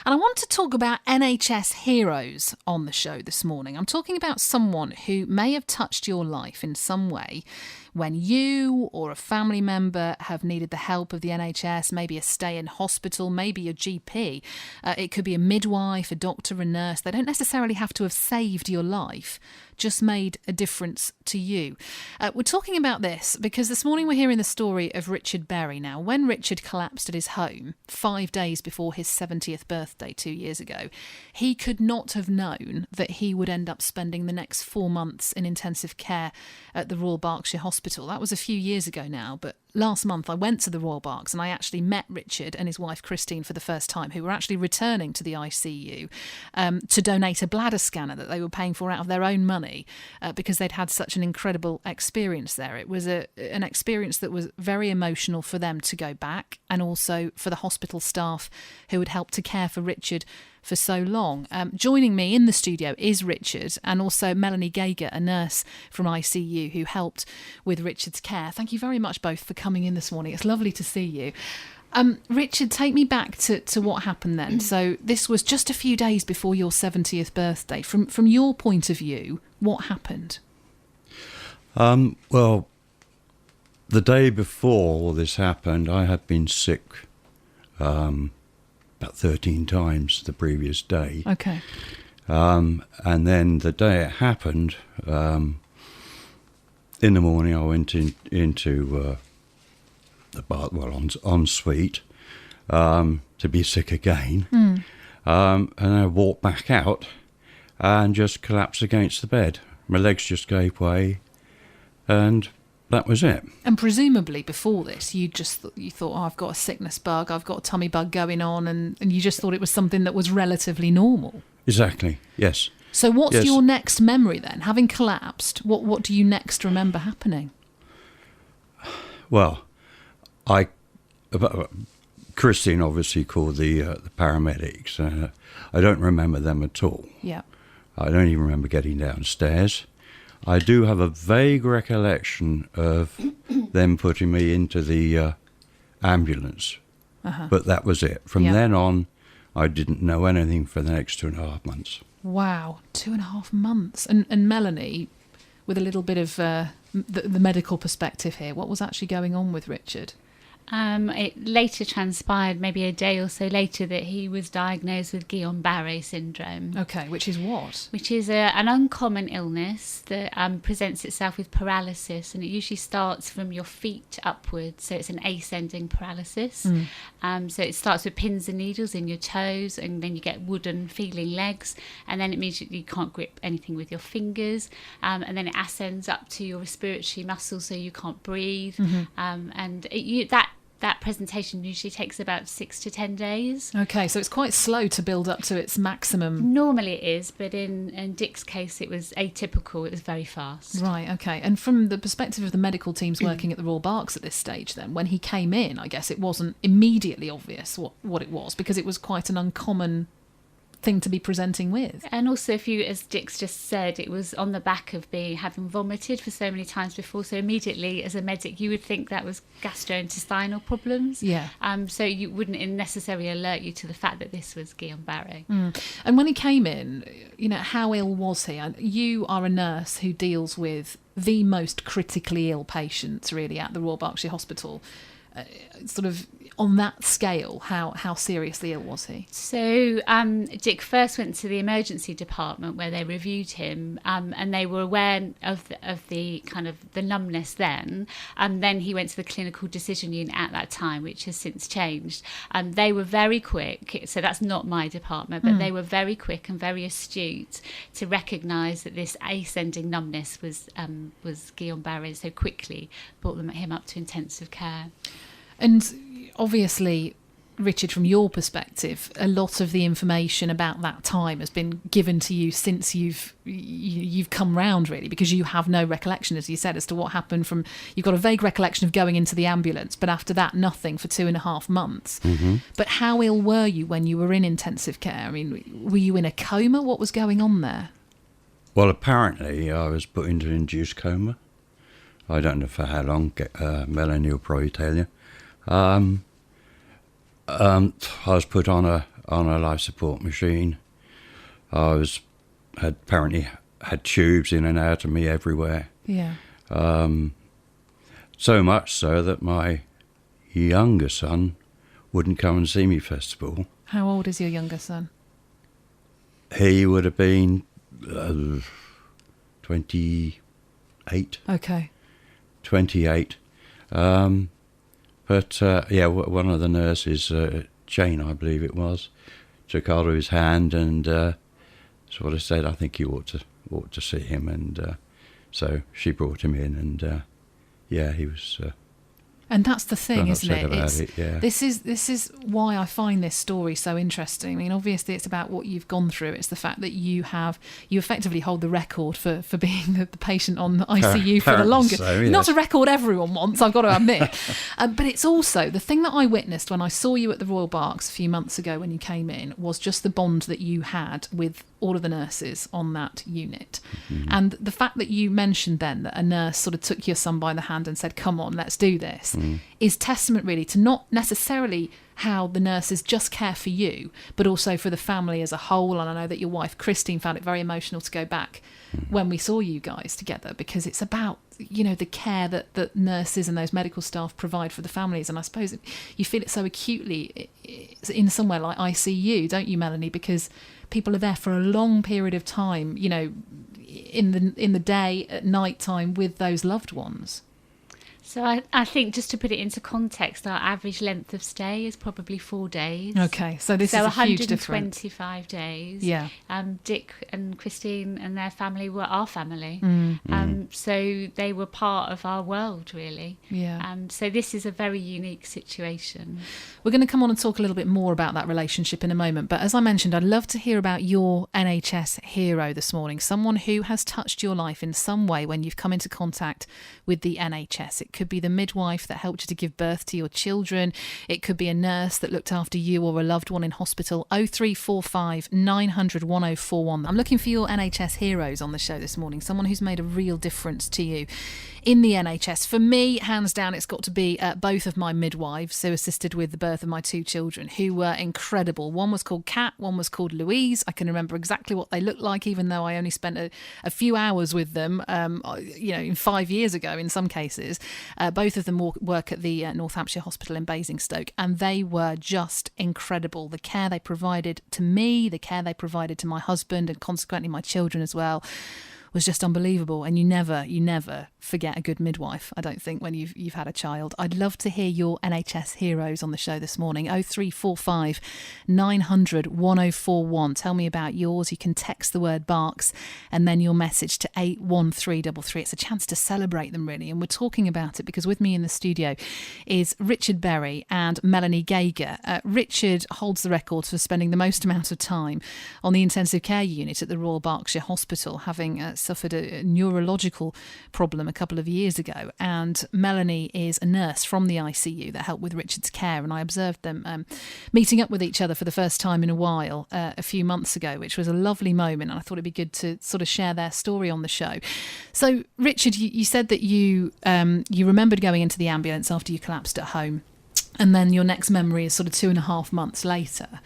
And I want to talk about NHS heroes on the show this morning. I'm talking about someone who may have touched your life in some way when you or a family member have needed the help of the NHS, maybe a stay in hospital, maybe a GP. It could be a midwife, a doctor, a nurse. They don't necessarily have to have saved your life, just made a difference to you. We're talking about this because this morning we're hearing the story of Richard Berry. Now, when Richard collapsed at his home 5 days before his 70th birthday 2 years ago, he could not have known that he would end up spending the next 4 months in intensive care at the Royal Berkshire Hospital. That was a few years ago now, but last month I went to the Royal Berks and I actually met Richard and his wife Christine for the first time, who were actually returning to the ICU to donate a bladder scanner that they were paying for out of their own money because they'd had such an incredible experience there. It was an experience that was very emotional for them to go back, and also for the hospital staff who had helped to care for Richard for so long. Joining me in the studio is Richard, and also Melanie Gager, a nurse from ICU who helped with Richard's care. Thank you very much both for coming in this morning. It's lovely to see you. Richard, take me back to what happened then. So this was just a few days before your 70th birthday. From your point of view, what happened? Well, the day before all this happened, I had been sick about 13 times the previous day. Okay. And then the day it happened, in the morning I went into the bath, en suite, to be sick again. And I walked back out and just collapsed against the bed. My legs just gave way, and that was it. And presumably before this, you thought, oh, I've got a sickness bug, I've got a tummy bug going on, and you just thought it was something that was relatively normal. Exactly, yes. So what's your next memory then? Having collapsed, what do you next remember happening? Well, Christine obviously called the paramedics. I don't remember them at all. Yeah. I don't even remember getting downstairs. I do have a vague recollection of them putting me into the ambulance, but that was it. From then on, I didn't know anything for the next 2.5 months. Wow, 2.5 months. And Melanie, with a little bit of the medical perspective here, what was actually going on with Richard? It later transpired, maybe a day or so later, that he was diagnosed with Guillian-Barre Syndrome. Okay, which is what? Which is an uncommon illness that presents itself with paralysis, and it usually starts from your feet upwards, so it's an ascending paralysis. So it starts with pins and needles in your toes, and then you get wooden feeling legs, and then it means you can't grip anything with your fingers, and then it ascends up to your respiratory muscles, so you can't breathe, and that presentation usually takes about 6 to 10 days. Okay, so it's quite slow to build up to its maximum. Normally it is, but in Dick's case it was atypical, it was very fast. Right, okay. And from the perspective of the medical teams working at the Royal Berks at this stage then, when he came in, I guess it wasn't immediately obvious what it was, because it was quite an uncommon thing to be presenting with. And also, if you, as Dick's just said, it was on the back of having vomited for so many times before, so immediately as a medic you would think that was gastrointestinal problems. Yeah. So you wouldn't necessarily alert you to the fact that this was Guillian-Barre. And when he came in, how ill was he? You are a nurse who deals with the most critically ill patients really at the Royal Berkshire Hospital. Sort of on that scale, how seriously ill was he? So Dick first went to the emergency department where they reviewed him, and they were aware of the kind of the numbness then. And then he went to the clinical decision unit at that time, which has since changed. They were very quick, so that's not my department, but they were very quick and very astute to recognise that this ascending numbness was Guillian-Barre, so quickly brought him up to intensive care. And obviously, Richard, from your perspective, a lot of the information about that time has been given to you since you've come round, really, because you have no recollection, as you said, as to what happened from... You've got a vague recollection of going into the ambulance, but after that, nothing for 2.5 months. But how ill were you when you were in intensive care? I mean, were you in a coma? What was going on there? Well, apparently I was put into an induced coma. I don't know for how long. Melanie will probably tell you. I was put on on a life support machine. Had apparently had tubes in and out of me everywhere. Yeah. So much so that my younger son wouldn't come and see me first of all. How old is your younger son? He would have been 28. Okay. 28. But one of the nurses, Jane, I believe it was, took hold of his hand and sort of said, "I think you ought to see him." And so she brought him in, and he was. And that's the thing, isn't it? Yeah. This is why I find this story so interesting. I mean, obviously, it's about what you've gone through. It's the fact that you effectively hold the record for being the patient on the ICU for the longest. So, yes. Not a record everyone wants, I've got to admit. But it's also the thing that I witnessed when I saw you at the Royal Berks a few months ago when you came in was just the bond that you had with all of the nurses on that unit. Mm-hmm. And the fact that you mentioned then that a nurse sort of took your son by the hand and said, "Come on, let's do this," is testament really to not necessarily how the nurses just care for you, but also for the family as a whole. And I know that your wife, Christine, found it very emotional to go back when we saw you guys together, because it's about, the care that nurses and those medical staff provide for the families. And I suppose you feel it so acutely in somewhere like ICU, don't you, Melanie? Because people are there for a long period of time, in the day, at night time with those loved ones. So I think, just to put it into context, our average length of stay is probably 4 days. Okay, so this is a huge difference. 125 days. Yeah. Dick and Christine and their family were our family. So they were part of our world, really. Yeah. So this is a very unique situation. We're going to come on and talk a little bit more about that relationship in a moment. But as I mentioned, I'd love to hear about your NHS hero this morning, someone who has touched your life in some way when you've come into contact with the NHS. It could be the midwife that helped you to give birth to your children. It could be a nurse that looked after you or a loved one in hospital. 0345 900 1041. I'm looking for your NHS heroes on the show this morning, someone who's made a real difference to you in the NHS. For me, hands down, it's got to be both of my midwives who assisted with the birth of my 2 children, who were incredible. One was called Kat, one was called Louise. I can remember exactly what they looked like, even though I only spent a few hours with them, 5 years ago in some cases. Both of them work at the North Hampshire Hospital in Basingstoke, and they were just incredible. The care they provided to me, the care they provided to my husband, and consequently my children as well, was just unbelievable. And you never forget a good midwife, I don't think, when you've had a child. I'd love to hear your NHS heroes on the show this morning. 0345 900 1041. Tell me about yours. You can text the word Berks and then your message to 81333. It's a chance to celebrate them, really. And we're talking about it because with me in the studio is Richard Berry and Melanie Gager. Richard holds the record for spending the most amount of time on the intensive care unit at the Royal Berkshire Hospital, having suffered a neurological problem a couple of years ago. And Melanie is a nurse from the ICU that helped with Richard's care. And I observed them meeting up with each other for the first time in a while a few months ago, which was a lovely moment. And I thought it'd be good to sort of share their story on the show. So, Richard, you said that you remembered going into the ambulance after you collapsed at home. And then your next memory is sort of 2.5 months later.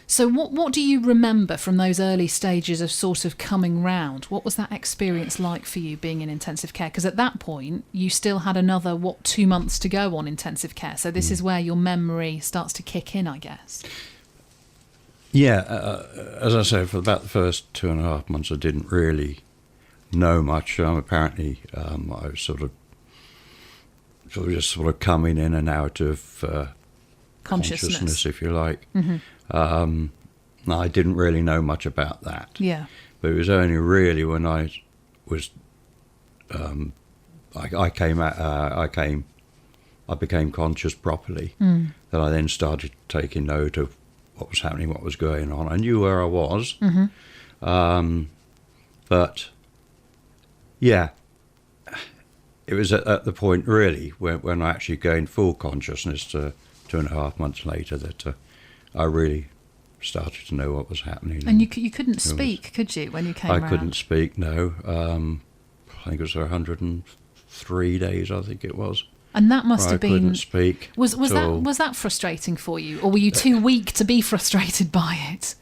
So what do you remember from those early stages of sort of coming round? What was that experience like for you being in intensive care? Because at that point, you still had another, 2 months to go on intensive care. So this is where your memory starts to kick in, I guess. Yeah, as I said, for about the first 2.5 months, I didn't really know much. Apparently, I was sort of coming in and out of consciousness, if you like. Mm-hmm. I didn't really know much about that. Yeah. But it was only really when I was, I became conscious properly that I then started taking note of what was happening, what was going on. I knew where I was, but yeah, it was at the point really when I actually gained full consciousness 2.5 months later that I really started to know what was happening. And you couldn't speak, could you, when you came around? I couldn't speak, no. I think it was 103 days, I think it was. And that must where have I been... couldn't speak Was at all. that frustrating for you? Or were you too weak to be frustrated by it?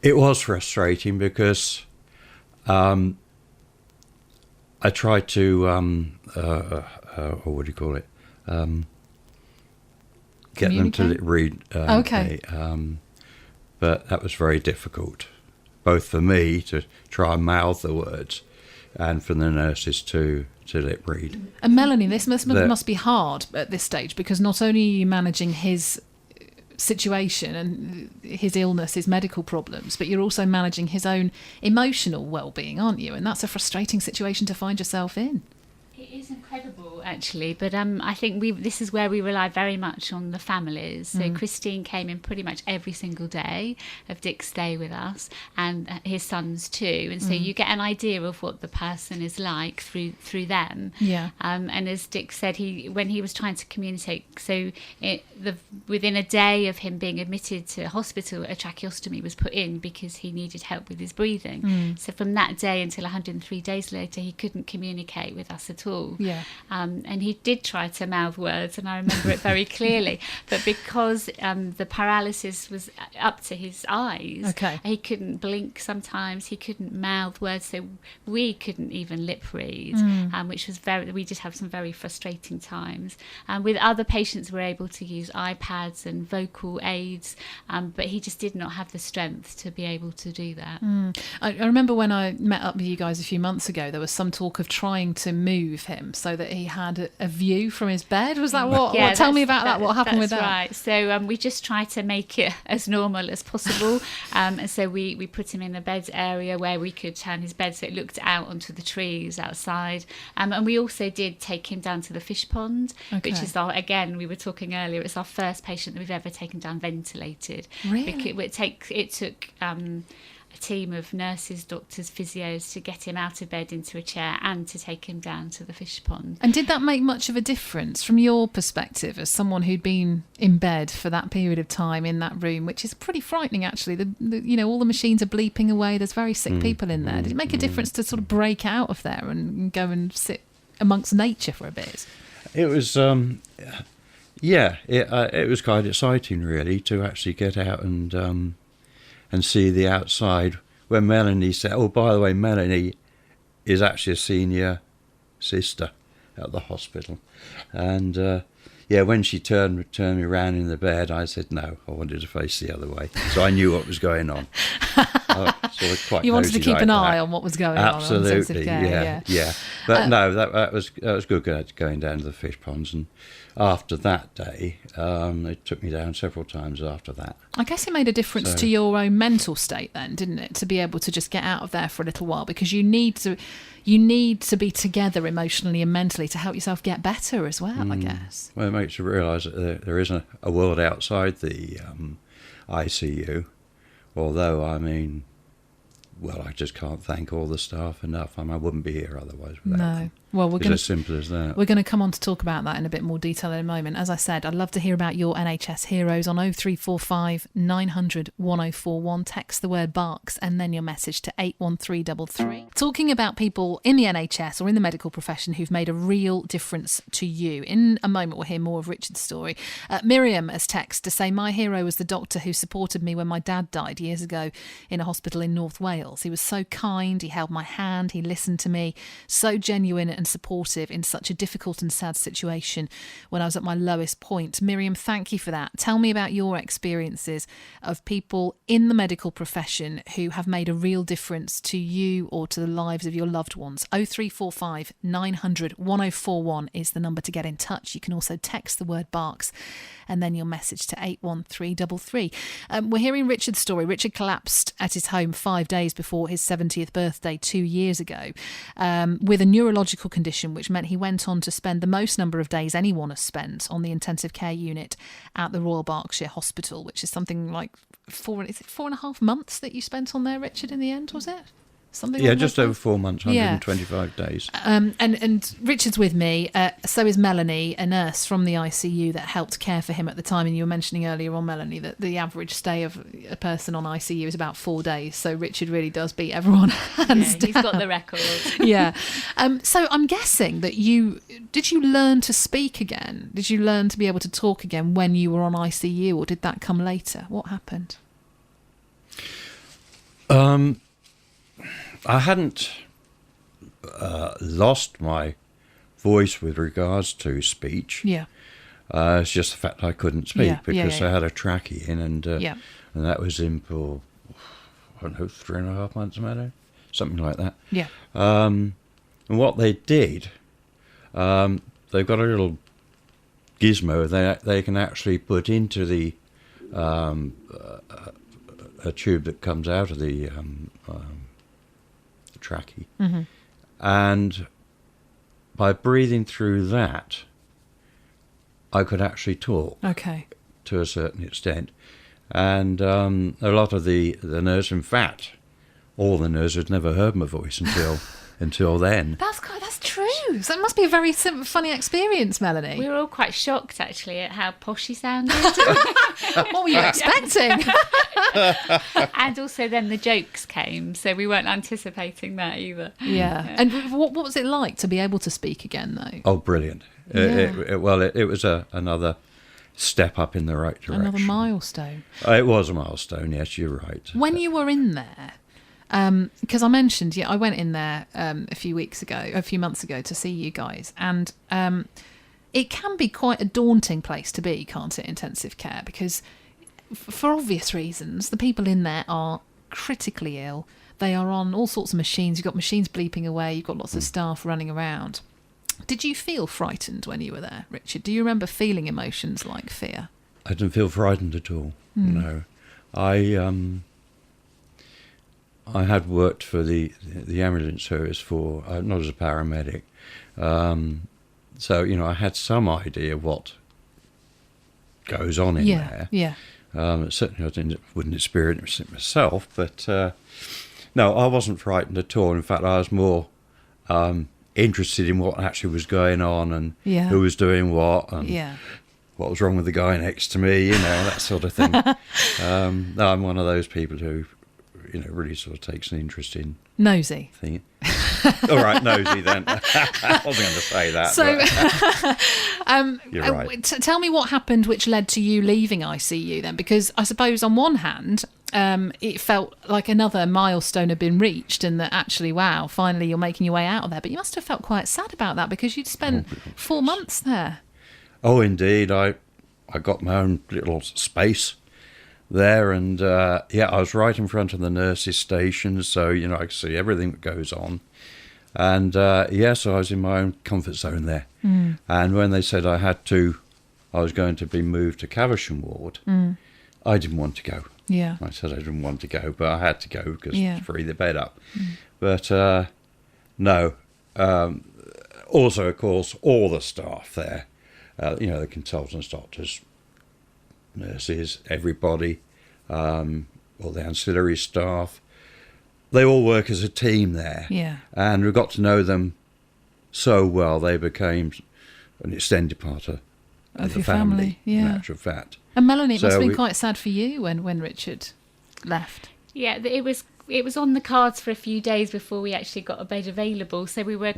It was frustrating because I tried to, what do you call it? Get them to read. Okay. But that was very difficult, both for me to try and mouth the words and for the nurses to lip read. And Melanie, this must be hard at this stage, because not only are you managing his situation and his illness, his medical problems, but you're also managing his own emotional well-being, aren't you? And that's a frustrating situation to find yourself in. It is incredible, actually, but I think this is where we rely very much on the families. So Christine came in pretty much every single day of Dick's stay with us, and his sons too. And so you get an idea of what the person is like through them. Yeah. And as Dick said, when he was trying to communicate, so within a day of him being admitted to hospital, a tracheostomy was put in because he needed help with his breathing. So from that day until 103 days later, he couldn't communicate with us at all. Yeah. And he did try to mouth words, and I remember it very clearly. But because the paralysis was up to his eyes, he couldn't blink sometimes, he couldn't mouth words, so we couldn't even lip read, which was we did have some very frustrating times. With other patients, we were able to use iPads and vocal aids, but he just did not have the strength to be able to do that. I remember when I met up with you guys a few months ago, there was some talk of trying to move him so that he had a view from his bed. Was that what? Yeah, tell me about that. What happened with that? That's right. So we just tried to make it as normal as possible. And so we put him in a bed area where we could turn his bed so it looked out onto the trees outside. And we also did take him down to the fish pond, which is again, we were talking earlier, it's our first patient that we've ever taken down ventilated. Really? It took a team of nurses, doctors, physios to get him out of bed into a chair and to take him down to the fish pond. And did that make much of a difference from your perspective as someone who'd been in bed for that period of time in that room, which is pretty frightening actually? All the machines are bleeping away, there's very sick people in there. Did it make a difference to sort of break out of there and go and sit amongst nature for a bit? It was it was quite exciting really to actually get out and see the outside. When Melanie said, oh, by the way, Melanie is actually a senior sister at the hospital. And when she turned me around in the bed, I said, no, I wanted to face the other way. So I knew what was going on. You wanted to keep an eye on what was going on. Absolutely, yeah. But no, that was good going down to the fish ponds. And after that day, they took me down several times after that. I guess it made a difference to your own mental state then, didn't it? To be able to just get out of there for a little while, because you need to be together emotionally and mentally to help yourself get better as well, I guess. Well, it makes you realise that there is a world outside the ICU, although, I just can't thank all the staff enough. I wouldn't be here otherwise without them. Well, it's as simple as that. We're going to come on to talk about that in a bit more detail in a moment. As I said, I'd love to hear about your NHS heroes on 0345 900 1041. Text the word Barks and then your message to 81333. Talking about people in the NHS or in the medical profession who've made a real difference to you. In a moment, we'll hear more of Richard's story. Miriam has texted to say, my hero was the doctor who supported me when my dad died years ago in a hospital in North Wales. He was so kind, he held my hand, he listened to me, so genuine and supportive in such a difficult and sad situation when I was at my lowest point. Miriam, thank you for that. Tell me about your experiences of people in the medical profession who have made a real difference to you or to the lives of your loved ones. 0345 900 1041 is the number to get in touch. You can also text the word Barks and then your message to 81333. We're hearing Richard's story. Richard collapsed at his home 5 days before his 70th birthday 2 years ago with a neurological condition, which meant he went on to spend the most number of days anyone has spent on the intensive care unit at the Royal Berkshire Hospital, which is something like 4.5 months that you spent on there, Richard, in the end, was it? something Yeah, like just that? over 4 months, Yeah. 125 days. And Richard's with me. So is Melanie, a nurse from the ICU that helped care for him at the time. And you were mentioning earlier on, Melanie, that the average stay of a person on ICU is about 4 days. So Richard really does beat everyone hands down. He's got the record. Yeah. So I'm guessing that did you learn to speak again? Did you learn to be able to talk again when you were on ICU, or did that come later? What happened? I hadn't lost my voice with regards to speech. Yeah. It's just the fact I couldn't speak because I had a trachea in, and that was in for, I don't know, 3.5 months, maybe, something like that. Yeah. And what they did, they've got a little gizmo they can actually put into the a tube that comes out of the trachea, and by breathing through that, I could actually talk. Okay. To a certain extent, and a lot of the nurses, in fact, all the nurses had never heard my voice until then. That's true. So it must be a very funny experience, Melanie. We were all quite shocked, actually, at how posh he sounded. What were you expecting? And also then the jokes came, so we weren't anticipating that either. Yeah. And what was it like to be able to speak again, though? Oh, brilliant. It was another step up in the right direction. Another milestone. It was a milestone, yes, you're right. When you were in there, because I mentioned, I went in there a few months ago to see you guys, and it can be quite a daunting place to be, can't it, intensive care, because for obvious reasons, the people in there are critically ill. They are on all sorts of machines. You've got machines bleeping away. You've got lots of staff running around. Did you feel frightened when you were there, Richard? Do you remember feeling emotions like fear? I didn't feel frightened at all. No, I had worked for the ambulance service for not as a paramedic, so I had some idea what goes on in there. Yeah. Certainly, I wouldn't experience it myself, but no, I wasn't frightened at all. In fact, I was more interested in what actually was going on and who was doing what and what was wrong with the guy next to me, that sort of thing. No, I'm one of those people who, really sort of takes an interest in nosy thing. All right, nosy then. I wasn't going to say that. So, you're right. Tell me what happened which led to you leaving ICU then, because I suppose on one hand, it felt like another milestone had been reached and that actually, wow, finally you're making your way out of there. But you must have felt quite sad about that because you'd spent 4 months there. Oh, indeed. I got my own little space there, and I was right in front of the nurses' station, so I could see everything that goes on. And so I was in my own comfort zone there. And when they said I was going to be moved to Caversham ward, I didn't want to go. Yeah. I said I didn't want to go, but I had to go because to free the bed up. But no. Also, of course, all the staff there, the consultants, doctors, nurses, everybody, all the ancillary staff, they all work as a team there. Yeah. And we got to know them so well, they became an extended part of the family, in actual fact. And Melanie, it must have been quite sad for you when Richard left. Yeah, it was on the cards for a few days before we actually got a bed available. So we were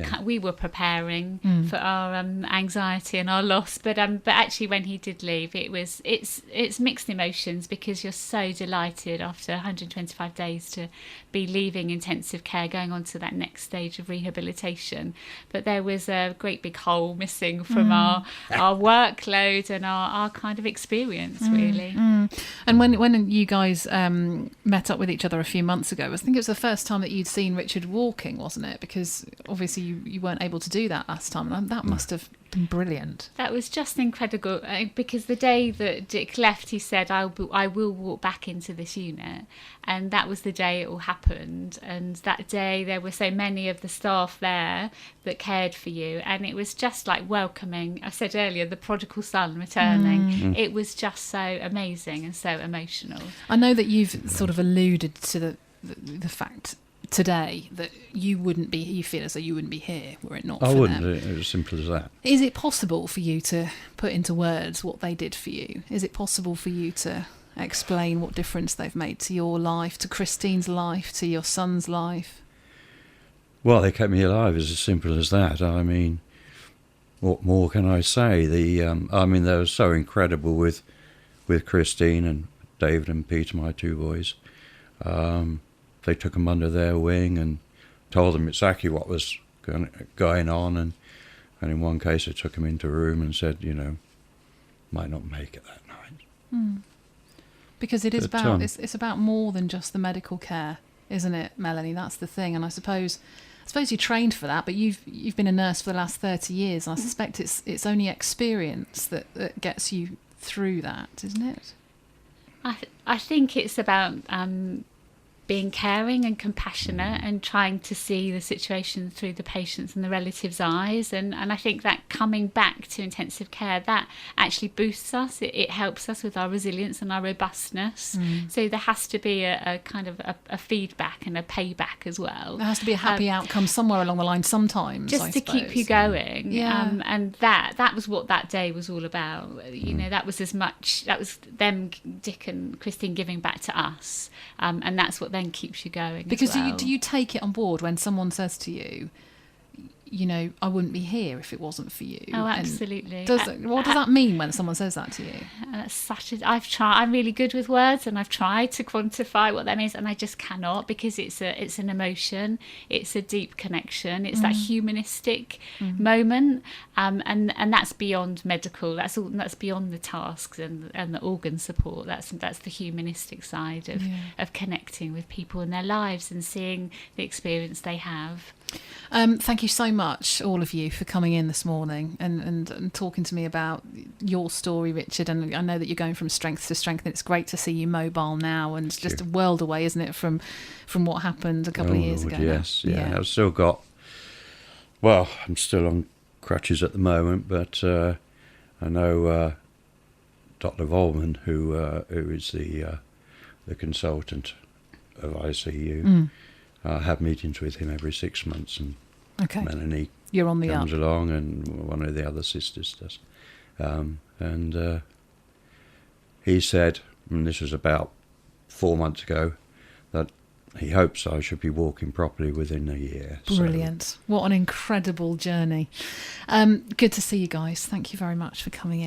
preparing for our anxiety and our loss. But actually, when he did leave, it's mixed emotions because you're so delighted after 125 days to be leaving intensive care, going on to that next stage of rehabilitation. But there was a great big hole missing from our workload and our kind of experience, really. And when you guys met up with each other a few months ago, I think it was the first time that you'd seen Richard walking, wasn't it? Because obviously you weren't able to do that last time, and that must have been brilliant. That was just incredible because the day that Dick left, he said, I will walk back into this unit. And that was the day it all happened. And that day there were so many of the staff there that cared for you. And it was just like welcoming, I said earlier, the prodigal son returning. It was just so amazing and so emotional. I know that you've sort of alluded to the fact today that you feel as though you wouldn't be here were it not I for wouldn't. them. It was as simple as that. Is it possible for you to put into words what they did for you? Is it possible for you to explain what difference they've made to your life, to Christine's life, to your son's life? Well, they kept me alive. It's as simple as that. I mean, what more can I say? They were so incredible with Christine and David and Peter, my two boys. They took them under their wing and told them exactly what was going on. And in one case, they took them into a room and said, might not make it that night. Because it is it's about more than just the medical care, isn't it, Melanie? That's the thing. And I suppose you trained for that, but you've been a nurse for the last 30 years, and I suspect it's only experience that gets you through that, isn't it? I think it's about being caring and compassionate and trying to see the situation through the patient's and the relative's eyes. And I think that coming back to intensive care, that actually boosts us. It helps us with our resilience and our robustness. So there has to be a kind of a feedback and a payback as well. There has to be a happy outcome somewhere along the line sometimes, just to keep you going. Yeah. And that was what that day was all about. That was them, Dick and Christine, giving back to us. And that's what then keeps you going. Because as well. do you take it on board when someone says to you, I wouldn't be here if it wasn't for you? Oh, absolutely. What does that mean when someone says that to you? I'm really good with words, and I've tried to quantify what that means, and I just cannot, because it's an emotion, it's a deep connection, it's that humanistic moment, and that's beyond medical. That's beyond the tasks and the organ support. That's the humanistic side of connecting with people in their lives and seeing the experience they have. Thank you so much, all of you, for coming in this morning and talking to me about your story, Richard. And I know that you're going from strength to strength, and it's great to see you mobile now, and it's just a world away, isn't it, from what happened a couple of years ago? Yes, yeah. I've still got. Well, I'm still on crutches at the moment, but I know Dr. Volman, who is the consultant of ICU. I have meetings with him every 6 months, and Melanie You're on the comes up. along, and one of the other sisters does. And he said, and this was about 4 months ago, that he hopes I should be walking properly within a year. Brilliant. What an incredible journey. Good to see you guys. Thank you very much for coming in.